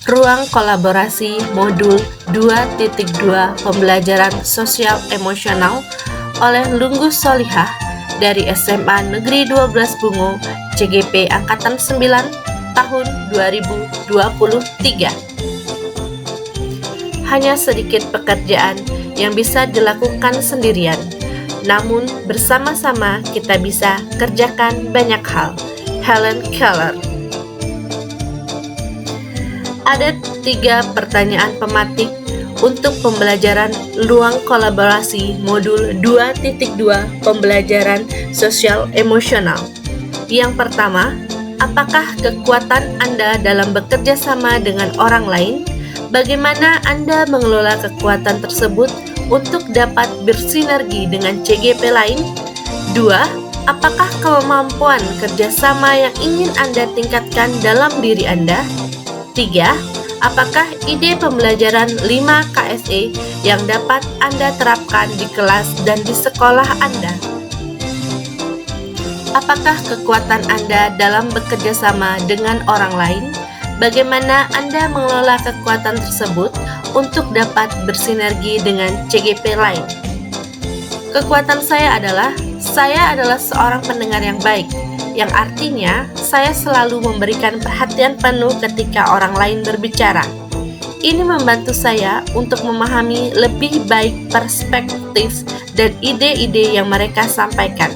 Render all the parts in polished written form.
Ruang Kolaborasi Modul 2.2 Pembelajaran Sosial Emosional oleh Lunggus Solihah dari SMA Negeri 12 Bungo, CGP Angkatan 9, tahun 2023. Hanya sedikit pekerjaan yang bisa dilakukan sendirian, namun bersama-sama kita bisa kerjakan banyak hal. Helen Keller. Ada 3 pertanyaan pematik untuk pembelajaran ruang kolaborasi modul 2.2 pembelajaran sosial emosional. Yang pertama, apakah kekuatan Anda dalam bekerja sama dengan orang lain? Bagaimana Anda mengelola kekuatan tersebut untuk dapat bersinergi dengan CGP lain? 2. Apakah kemampuan kerjasama yang ingin Anda tingkatkan dalam diri Anda? 3. Apakah ide pembelajaran 5 KSE yang dapat Anda terapkan di kelas dan di sekolah Anda? Apakah kekuatan Anda dalam bekerja sama dengan orang lain? Bagaimana Anda mengelola kekuatan tersebut untuk dapat bersinergi dengan CGP lain? Kekuatan saya adalah seorang pendengar yang baik, yang artinya saya selalu memberikan perhatian penuh ketika orang lain berbicara. Ini membantu saya untuk memahami lebih baik perspektif dan ide-ide yang mereka sampaikan.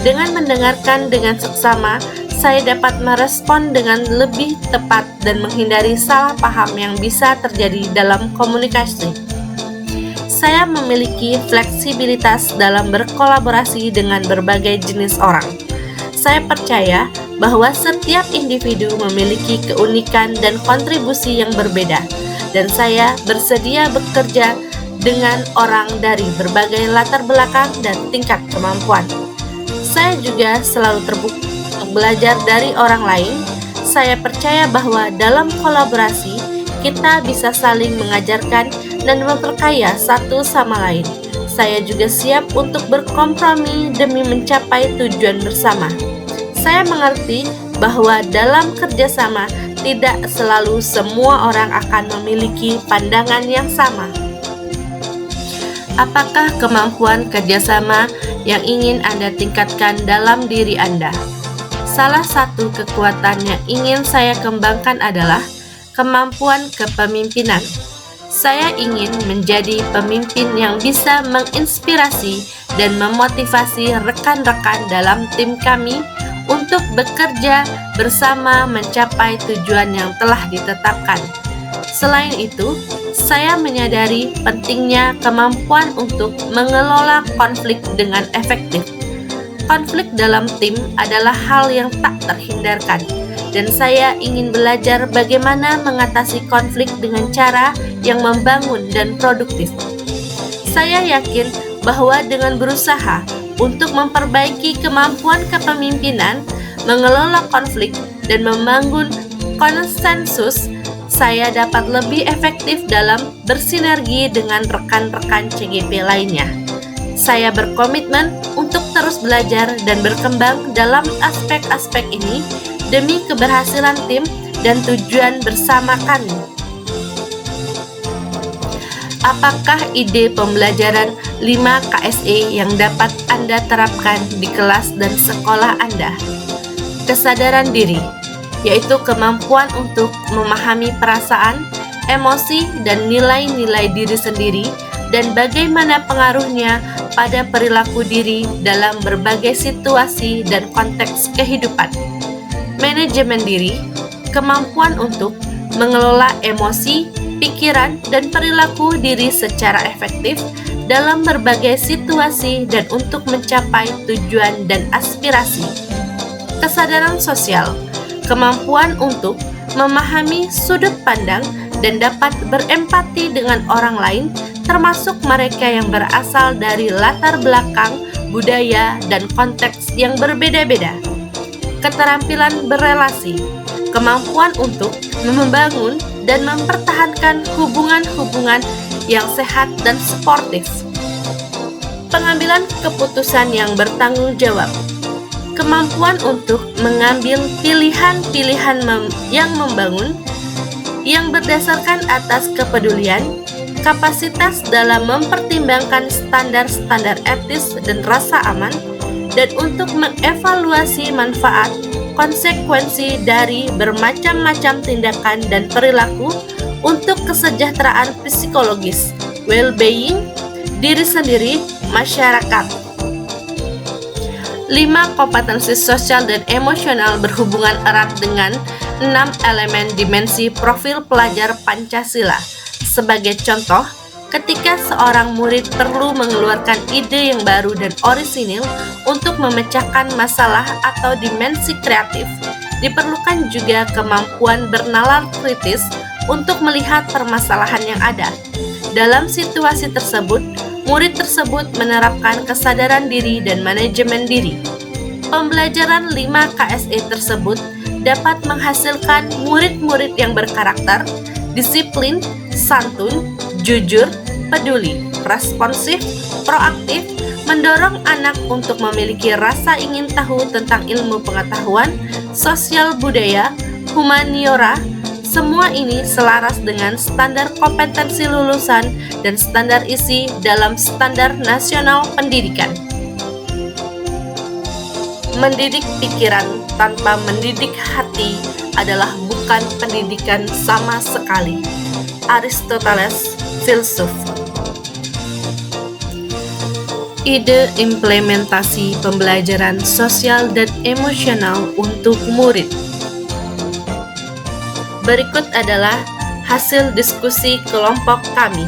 Dengan mendengarkan dengan seksama, saya dapat merespon dengan lebih tepat dan menghindari salah paham yang bisa terjadi dalam komunikasi. Saya memiliki fleksibilitas dalam berkolaborasi dengan berbagai jenis orang. Saya percaya bahwa setiap individu memiliki keunikan dan kontribusi yang berbeda, dan saya bersedia bekerja dengan orang dari berbagai latar belakang dan tingkat kemampuan. Saya juga selalu terbuka untuk belajar dari orang lain. Saya percaya bahwa dalam kolaborasi, kita bisa saling mengajarkan dan memperkaya satu sama lain. Saya juga siap untuk berkompromi demi mencapai tujuan bersama. Saya mengerti bahwa dalam kerjasama tidak selalu semua orang akan memiliki pandangan yang sama. Apakah kemampuan kerjasama yang ingin Anda tingkatkan dalam diri Anda? Salah satu kekuatan yang ingin saya kembangkan adalah kemampuan kepemimpinan. Saya ingin menjadi pemimpin yang bisa menginspirasi dan memotivasi rekan-rekan dalam tim kami untuk bekerja bersama mencapai tujuan yang telah ditetapkan. Selain itu, saya menyadari pentingnya kemampuan untuk mengelola konflik dengan efektif. Konflik dalam tim adalah hal yang tak terhindarkan, dan saya ingin belajar bagaimana mengatasi konflik dengan cara yang membangun dan produktif. Saya yakin bahwa dengan berusaha untuk memperbaiki kemampuan kepemimpinan, mengelola konflik, dan membangun konsensus, saya dapat lebih efektif dalam bersinergi dengan rekan-rekan CGP lainnya. Saya berkomitmen untuk terus belajar dan berkembang dalam aspek-aspek ini demi keberhasilan tim dan tujuan bersama kami. Apakah ide pembelajaran 5 KSE yang dapat Anda terapkan di kelas dan sekolah Anda? Kesadaran diri, yaitu kemampuan untuk memahami perasaan, emosi, dan nilai-nilai diri sendiri, dan bagaimana pengaruhnya pada perilaku diri dalam berbagai situasi dan konteks kehidupan. Manajemen diri, kemampuan untuk mengelola emosi, pikiran, dan perilaku diri secara efektif dalam berbagai situasi dan untuk mencapai tujuan dan aspirasi. Kesadaran sosial, kemampuan untuk memahami sudut pandang dan dapat berempati dengan orang lain, termasuk mereka yang berasal dari latar belakang, budaya, dan konteks yang berbeda-beda. Keterampilan berelasi, kemampuan untuk membangun dan mempertahankan hubungan-hubungan yang sehat dan sportif. Pengambilan keputusan yang bertanggung jawab, kemampuan untuk mengambil pilihan-pilihan yang membangun, yang berdasarkan atas kepedulian, kapasitas dalam mempertimbangkan standar-standar etis dan rasa aman, dan untuk mengevaluasi manfaat konsekuensi dari bermacam-macam tindakan dan perilaku untuk kesejahteraan psikologis, well-being, diri sendiri, masyarakat. 5. Kompetensi sosial dan emosional berhubungan erat dengan 6 elemen dimensi profil pelajar Pancasila. Sebagai contoh, ketika seorang murid perlu mengeluarkan ide yang baru dan orisinil untuk memecahkan masalah atau dimensi kreatif, diperlukan juga kemampuan bernalar kritis untuk melihat permasalahan yang ada. Dalam situasi tersebut, murid tersebut menerapkan kesadaran diri dan manajemen diri. Pembelajaran 5 KSE tersebut dapat menghasilkan murid-murid yang berkarakter, disiplin, santun, jujur, peduli, responsif, proaktif, mendorong anak untuk memiliki rasa ingin tahu tentang ilmu pengetahuan, sosial budaya, humaniora. Semua ini selaras dengan standar kompetensi lulusan dan standar isi dalam Standar Nasional Pendidikan. Mendidik pikiran tanpa mendidik hati adalah bukan pendidikan sama sekali. Aristoteles, filsuf. Ide implementasi pembelajaran sosial dan emosional untuk murid. Berikut adalah hasil diskusi kelompok kami.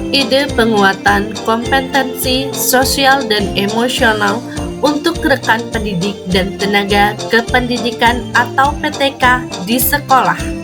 Ide penguatan kompetensi sosial dan emosional untuk rekan pendidik dan tenaga kependidikan atau PTK di sekolah.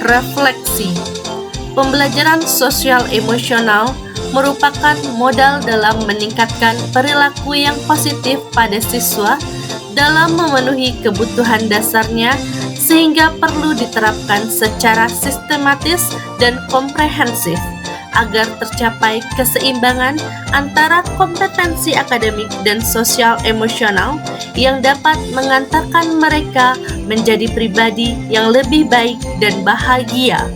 Refleksi. Pembelajaran sosial emosional merupakan modal dalam meningkatkan perilaku yang positif pada siswa dalam memenuhi kebutuhan dasarnya, sehingga perlu diterapkan secara sistematis dan komprehensif agar tercapai keseimbangan antara kompetensi akademik dan sosial emosional yang dapat mengantarkan mereka menjadi pribadi yang lebih baik dan bahagia.